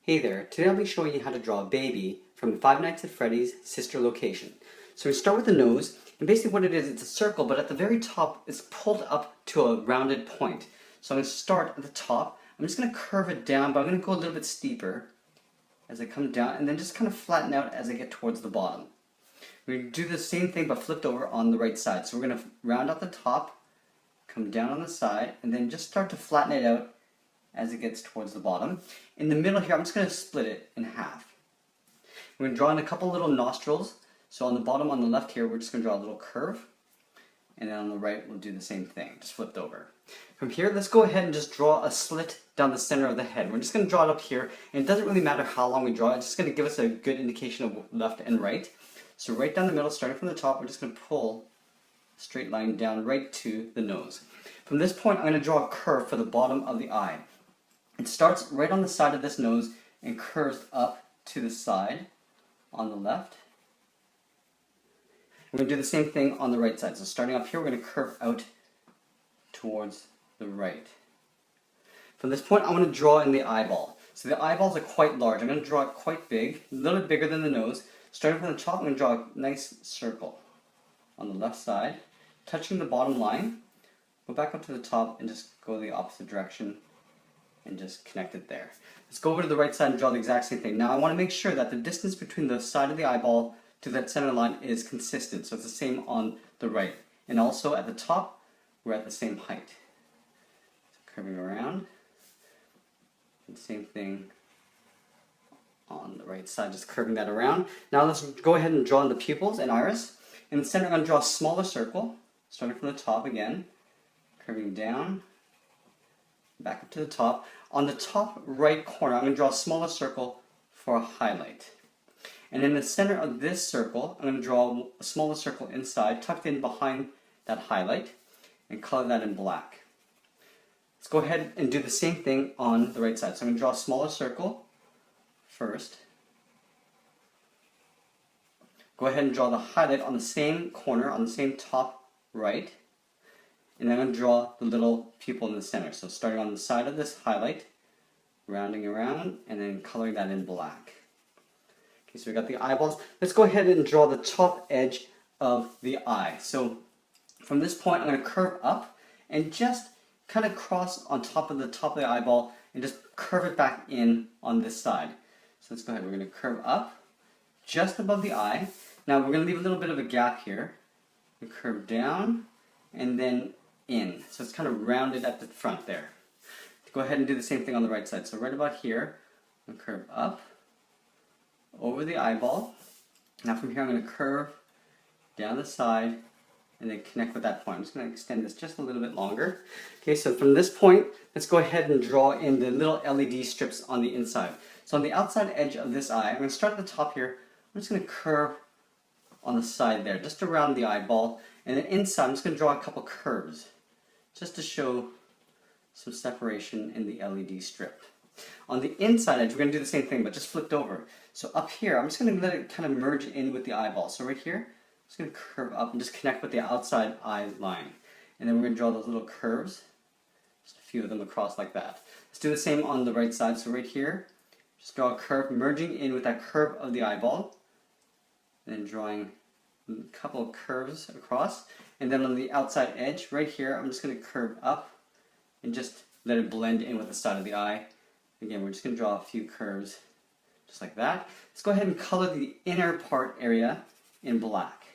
Hey there, today I'll be showing you how to draw a baby from Five Nights at Freddy's sister location. So we start with the nose, and basically what it is, it's a circle, but at the very top it's pulled up to a rounded point. So I'm going to start at the top, I'm just going to curve it down, but I'm going to go a little bit steeper as I come down, and then just kind of flatten out as I get towards the bottom. We're going to do the same thing but flipped over on the right side. So we're going to round out the top, come down on the side, and then just start to flatten it out as it gets towards the bottom. In the middle here, I'm just going to split it in half. We're going to draw in a couple little nostrils. So on the bottom on the left here, we're just going to draw a little curve. And then on the right, we'll do the same thing, just flipped over. From here, let's go ahead and just draw a slit down the center of the head. We're just going to draw it up here, and it doesn't really matter how long we draw it. It's just going to give us a good indication of left and right. So right down the middle, starting from the top, we're just going to pull a straight line down right to the nose. From this point, I'm going to draw a curve for the bottom of the eye. It starts right on the side of this nose and curves up to the side on the left. We're going to do the same thing on the right side. So starting up here, we're going to curve out towards the right. From this point, I want to draw in the eyeball. So the eyeballs are quite large. I'm going to draw it quite big, a little bit bigger than the nose. Starting from the top, I'm going to draw a nice circle on the left side, touching the bottom line. Go back up to the top and just go the opposite direction and just connect it there. Let's go over to the right side and draw the exact same thing. Now I want to make sure that the distance between the side of the eyeball to that center line is consistent, so it's the same on the right. And also at the top, we're at the same height. So curving around, and same thing on the right side, just curving that around. Now let's go ahead and draw in the pupils and iris. In the center, I'm going to draw a smaller circle, starting from the top again, curving down, back up to the top. On the top right corner, I'm going to draw a smaller circle for a highlight. And in the center of this circle, I'm going to draw a smaller circle inside, tucked in behind that highlight, and color that in black. Let's go ahead and do the same thing on the right side. So I'm going to draw a smaller circle first. Go ahead and draw the highlight on the same corner, on the same top right. And then I'm going to draw the little pupil in the center. So starting on the side of this highlight, rounding around, and then coloring that in black. Okay, so we got the eyeballs. Let's go ahead and draw the top edge of the eye. So from this point, I'm going to curve up and just kind of cross on top of the eyeball and just curve it back in on this side. So let's go ahead. We're going to curve up just above the eye. Now we're going to leave a little bit of a gap here. We curve down and then in. So it's kind of rounded at the front there. Go ahead and do the same thing on the right side. So right about here, I'm going to curve up over the eyeball. Now from here I'm going to curve down the side and then connect with that point. I'm just going to extend this just a little bit longer. Okay, so from this point, let's go ahead and draw in the little LED strips on the inside. So on the outside edge of this eye, I'm going to start at the top here. I'm just going to curve on the side there, just around the eyeball. And then inside, I'm just going to draw a couple curves, just to show some separation in the LED strip. On the inside edge, we're going to do the same thing, but just flipped over. So up here, I'm just going to let it kind of merge in with the eyeball. So right here, I'm just going to curve up and just connect with the outside eye line. And then we're going to draw those little curves, just a few of them across like that. Let's do the same on the right side. So right here, just draw a curve, merging in with that curve of the eyeball. And then drawing a couple of curves across. And then on the outside edge, right here, I'm just going to curve up and just let it blend in with the side of the eye. Again, we're just going to draw a few curves, just like that. Let's go ahead and color the inner part area in black.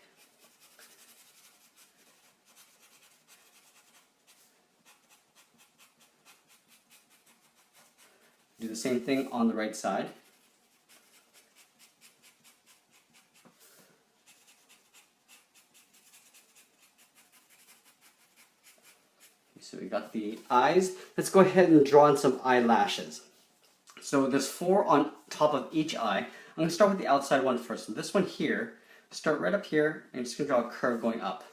Do the same thing on the right side. So we got the eyes. Let's go ahead and draw in some eyelashes. So there's 4 on top of each eye. I'm going to start with the outside one first. So this one here, start right up here, and just going to draw a curve going up.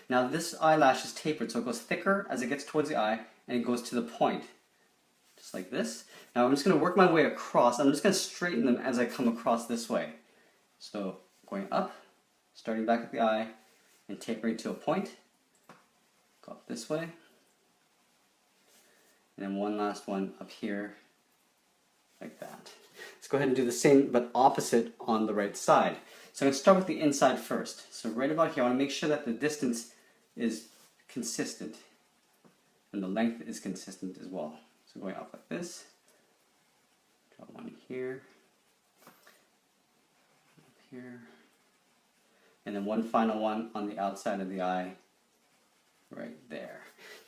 Now this eyelash is tapered, so it goes thicker as it gets towards the eye, and it goes to the point, just like this. Now I'm just going to work my way across. I'm just going to straighten them as I come across this way. So going up, starting back at the eye, and tapering to a point. Go up this way. And then one last one up here, like that. Let's go ahead and do the same but opposite on the right side. So I'm going to start with the inside first. So right about here, I want to make sure that the distance is consistent and the length is consistent as well. So going off like this, draw one here, up here, and then one final one on the outside of the eye right there.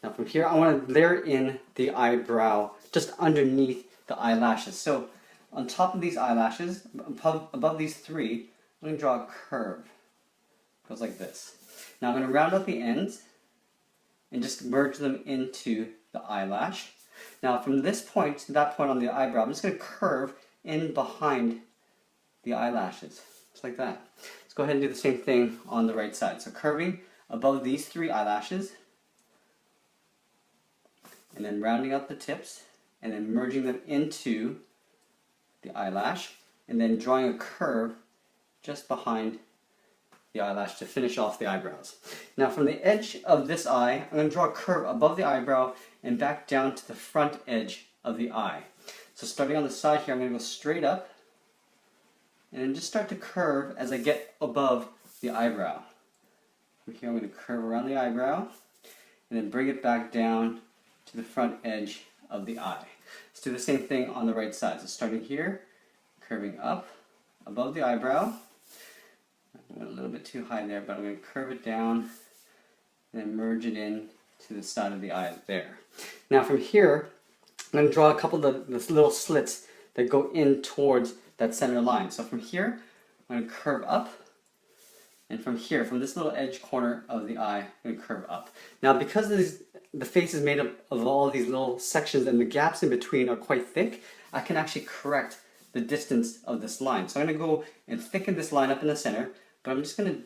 Now from here, I want to layer in the eyebrow just underneath the eyelashes. So on top of these eyelashes, above these three, I'm going to draw a curve. It goes like this. Now I'm going to round out the ends and just merge them into the eyelash. Now from this point to that point on the eyebrow, I'm just going to curve in behind the eyelashes, just like that. Let's go ahead and do the same thing on the right side. So curving above these three eyelashes, and then rounding out the tips, and then merging them into the eyelash, and then drawing a curve just behind the eyelash to finish off the eyebrows. Now from the edge of this eye, I'm going to draw a curve above the eyebrow and back down to the front edge of the eye. So starting on the side here, I'm going to go straight up and then just start to curve as I get above the eyebrow. From here I'm going to curve around the eyebrow and then bring it back down to the front edge of the eye. Let's do the same thing on the right side. So starting here, curving up above the eyebrow. I went a little bit too high there, but I'm going to curve it down and then merge it in to the side of the eye there. Now from here, I'm going to draw a couple of the little slits that go in towards that center line. So from here, I'm going to curve up, and from here, from this little edge corner of the eye, I'm going to curve up. Now because the face is made up of all these little sections and the gaps in between are quite thick, I can actually correct the distance of this line. So I'm going to go and thicken this line up in the center, but I'm just going to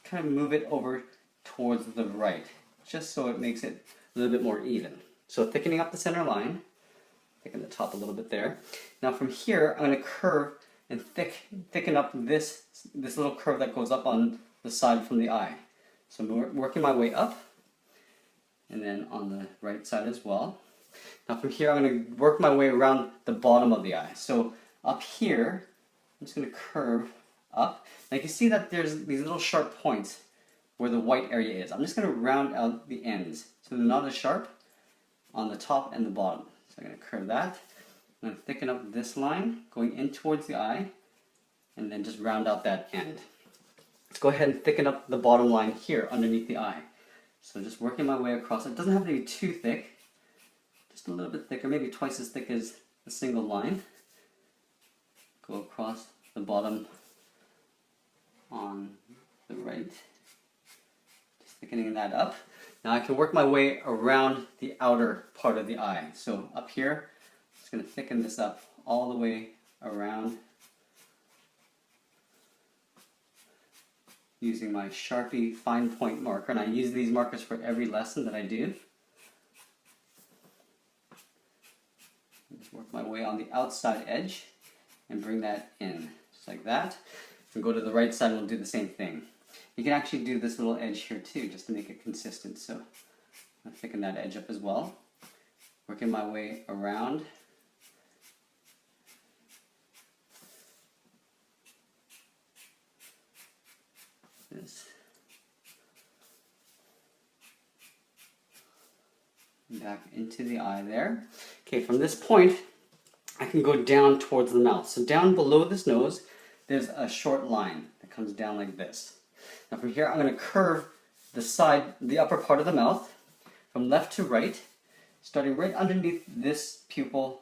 kind of move it over towards the right, just so it makes it a little bit more even. So thickening up the center line, thicken the top a little bit there. Now from here, I'm going to curve and thicken up this little curve that goes up on the side from the eye. So I'm working my way up, and then on the right side as well. Now from here, I'm going to work my way around the bottom of the eye. So up here, I'm just going to curve up. Now you can see that there's these little sharp points where the white area is. I'm just going to round out the ends so they're not as sharp on the top and the bottom. So I'm going to curve that. I'm going to thicken up this line going in towards the eye, and then just round out that end. Let's go ahead and thicken up the bottom line here underneath the eye. So just working my way across. It doesn't have to be too thick, just a little bit thicker, maybe twice as thick as a single line. Go across the bottom on the right, just thickening that up. Now I can work my way around the outer part of the eye. So up here, I'm just going to thicken this up all the way around using my Sharpie fine point marker, and I use these markers for every lesson that I do. Just work my way on the outside edge and bring that in, just like that. And go to the right side and we'll do the same thing. You can actually do this little edge here too, just to make it consistent. So I'll thicken that edge up as well. Working my way around. This. Back into the eye there. Okay, from this point, I can go down towards the mouth. So down below this nose, there's a short line that comes down like this. Now from here, I'm going to curve the upper part of the mouth from left to right, starting right underneath this pupil,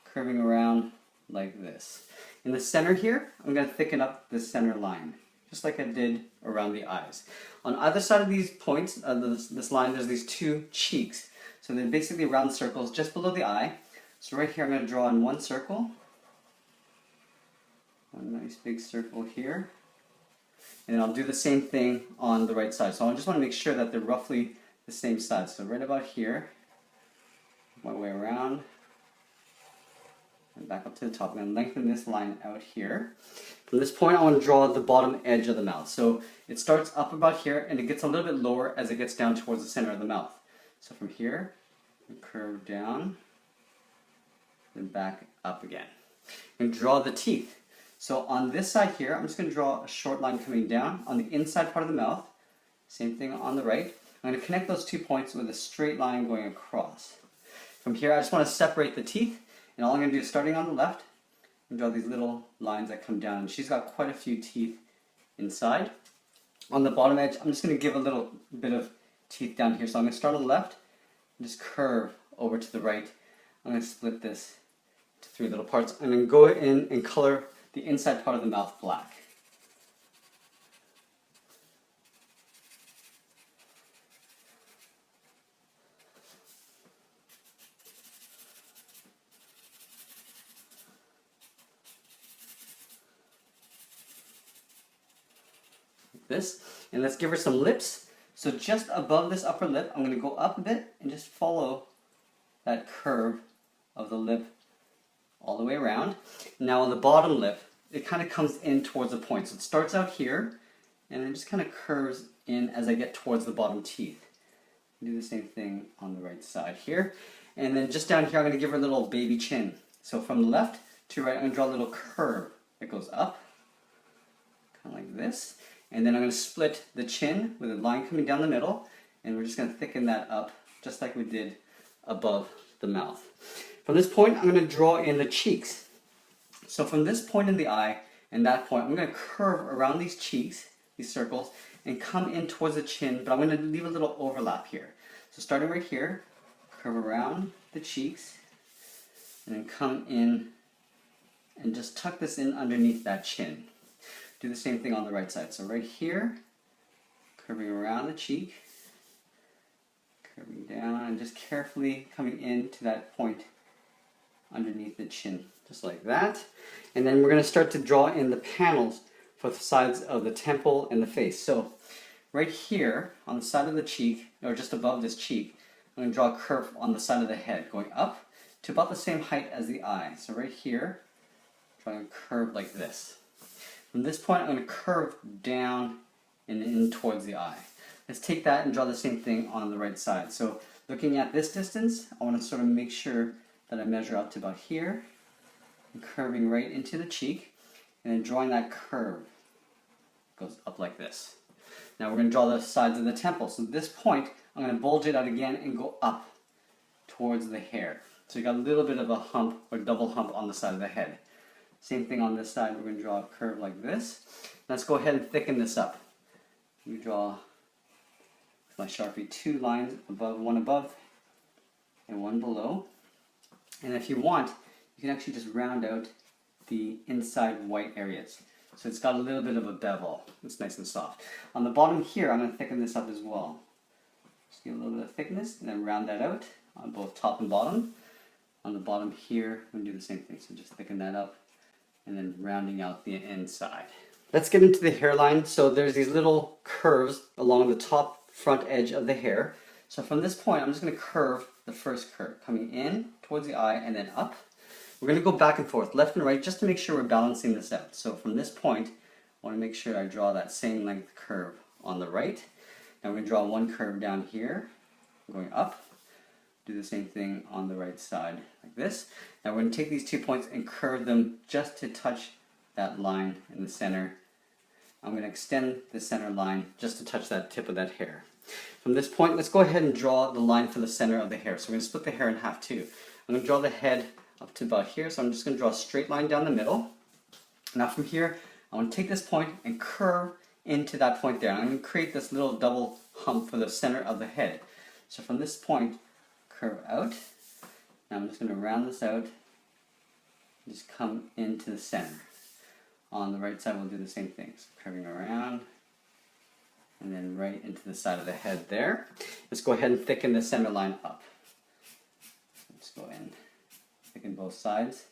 curving around like this. In the center here, I'm going to thicken up the center line, just like I did around the eyes. On either side of these points, this line, there's these two cheeks. So they're basically round circles just below the eye. So right here, I'm going to draw in one circle. One nice big circle here. And I'll do the same thing on the right side. So I just want to make sure that they're roughly the same size. So right about here, my way around, and back up to the top. I'm going to lengthen this line out here. From this point, I want to draw the bottom edge of the mouth. So it starts up about here, and it gets a little bit lower as it gets down towards the center of the mouth. So from here, curve down, and back up again. And draw the teeth. So on this side here, I'm just going to draw a short line coming down on the inside part of the mouth. Same thing on the right. I'm going to connect those 2 points with a straight line going across. From here, I just want to separate the teeth. And all I'm going to do is, starting on the left, and draw these little lines that come down. And she's got quite a few teeth inside. On the bottom edge, I'm just going to give a little bit of teeth down here. So I'm going to start on the left and just curve over to the right. I'm going to split this to 3 little parts. I'm going to go in and color the inside part of the mouth black. This, and let's give her some lips. So just above this upper lip, I'm going to go up a bit and just follow that curve of the lip all the way around. Now on the bottom lip, it kind of comes in towards the point. So it starts out here and then just kind of curves in as I get towards the bottom teeth. Do the same thing on the right side here. And then just down here, I'm going to give her a little baby chin. So from the left to right, I'm going to draw a little curve that goes up, kind of like this. And then I'm going to split the chin with a line coming down the middle, and we're just going to thicken that up just like we did above the mouth. From this point, I'm going to draw in the cheeks. So from this point in the eye and that point, I'm going to curve around these cheeks, these circles, and come in towards the chin, but I'm going to leave a little overlap here. So starting right here, curve around the cheeks, and then come in and just tuck this in underneath that chin. Do the same thing on the right side. So right here, curving around the cheek, curving down, and just carefully coming into that point underneath the chin, just like that. And then we're going to start to draw in the panels for the sides of the temple and the face. So right here, on the side of the cheek, or just above this cheek, I'm going to draw a curve on the side of the head, going up to about the same height as the eye. So right here, drawing a curve like this. From this point, I'm going to curve down and in towards the eye. Let's take that and draw the same thing on the right side. So looking at this distance, I want to sort of make sure that I measure up to about here, and curving right into the cheek, and then drawing that curve. It goes up like this. Now we're going to draw the sides of the temple. So at this point, I'm going to bulge it out again and go up towards the hair. So you got a little bit of a hump or double hump on the side of the head. Same thing on this side, we're going to draw a curve like this. Let's go ahead and thicken this up. We draw with my Sharpie 2 lines, one above and one below. And if you want, you can actually just round out the inside white areas. So it's got a little bit of a bevel. It's nice and soft. On the bottom here, I'm going to thicken this up as well. Just give a little bit of thickness and then round that out on both top and bottom. On the bottom here, I'm going to do the same thing. So just thicken that up, and then rounding out the inside. Let's get into the hairline. So there's these little curves along the top front edge of the hair. So from this point, I'm just going to curve the first curve, coming in towards the eye and then up. We're going to go back and forth, left and right, just to make sure we're balancing this out. So from this point, I want to make sure I draw that same length curve on the right. Now we're going to draw one curve down here, going up. Do the same thing on the right side, like this. Now we're going to take these 2 points and curve them just to touch that line in the center. I'm going to extend the center line just to touch that tip of that hair. From this point, let's go ahead and draw the line for the center of the hair. So we're going to split the hair in half too. I'm going to draw the head up to about here, so I'm just going to draw a straight line down the middle. Now from here, I want to take this point and curve into that point there. I'm going to create this little double hump for the center of the head. So from this point, curve out. Now I'm just going to round this out, just come into the center. On the right side, we'll do the same thing. So curving around, and then right into the side of the head there. Let's go ahead and thicken the center line up. Let's go in, thicken both sides.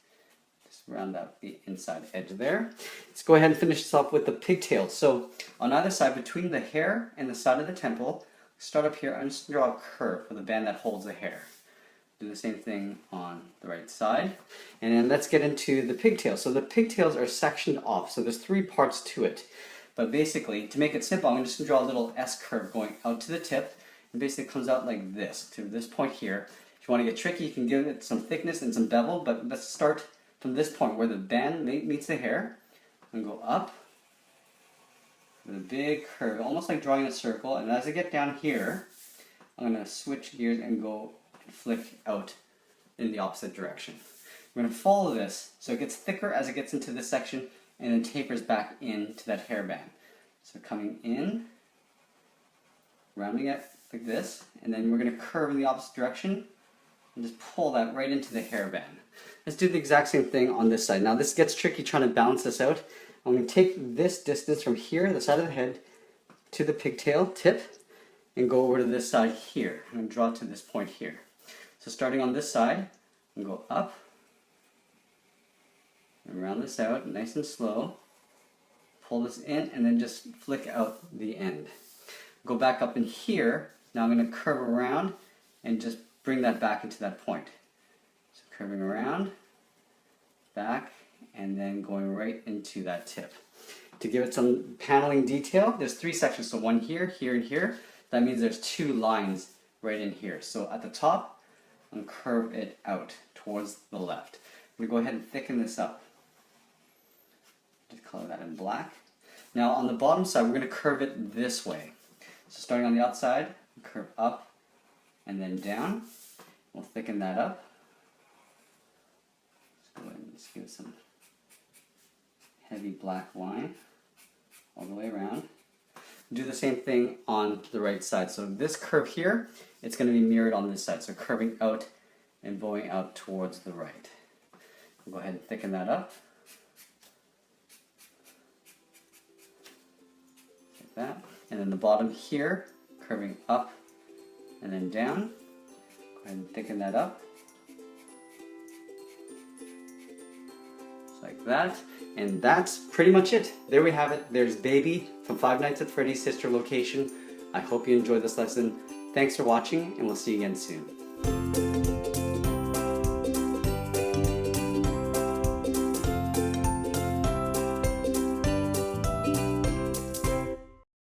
Just round out the inside edge there. Let's go ahead and finish this off with the pigtail. So on either side, between the hair and the side of the temple, start up here, I'm just going to draw a curve for the band that holds the hair. Do the same thing on the right side. And then let's get into the pigtail. So the pigtails are sectioned off, so there's 3 parts to it. But basically, to make it simple, I'm just going to draw a little S curve going out to the tip. And basically it comes out like this, to this point here. If you want to get tricky, you can give it some thickness and some bevel, but let's start from this point where the band meets the hair, I'm going to go up with a big curve, almost like drawing a circle. And as I get down here, I'm going to switch gears and go flick out in the opposite direction. I'm going to follow this so it gets thicker as it gets into this section and then tapers back into that hairband. So coming in, rounding it like this, and then we're going to curve in the opposite direction and just pull that right into the hairband. Let's do the exact same thing on this side. Now this gets tricky trying to balance this out. I'm going to take this distance from here, the side of the head, to the pigtail tip, and go over to this side here. I'm going to draw to this point here. So starting on this side, I'm going to go up, and round this out nice and slow, pull this in, and then just flick out the end. Go back up in here. Now I'm going to curve around and just bring that back into that point. So curving around, back, and then going right into that tip. To give it some paneling detail, there's 3 sections. So one here, here, and here. That means there's 2 lines right in here. So at the top, I'm going to curve it out towards the left. I'm going to go ahead and thicken this up. Just color that in black. Now on the bottom side, we're going to curve it this way. So starting on the outside, curve up and then down. We'll thicken that up. Let's go ahead and just give it some heavy black line all the way around. Do the same thing on the right side. So this curve here, it's going to be mirrored on this side. So curving out and bowing out towards the right. We'll go ahead and thicken that up. Like that. And then the bottom here, curving up and then down. Go ahead and thicken that up. Just like that. And that's pretty much it. There we have it. There's Baby from Five Nights at Freddy's sister location. I hope you enjoyed this lesson. Thanks for watching, and we'll see you again soon.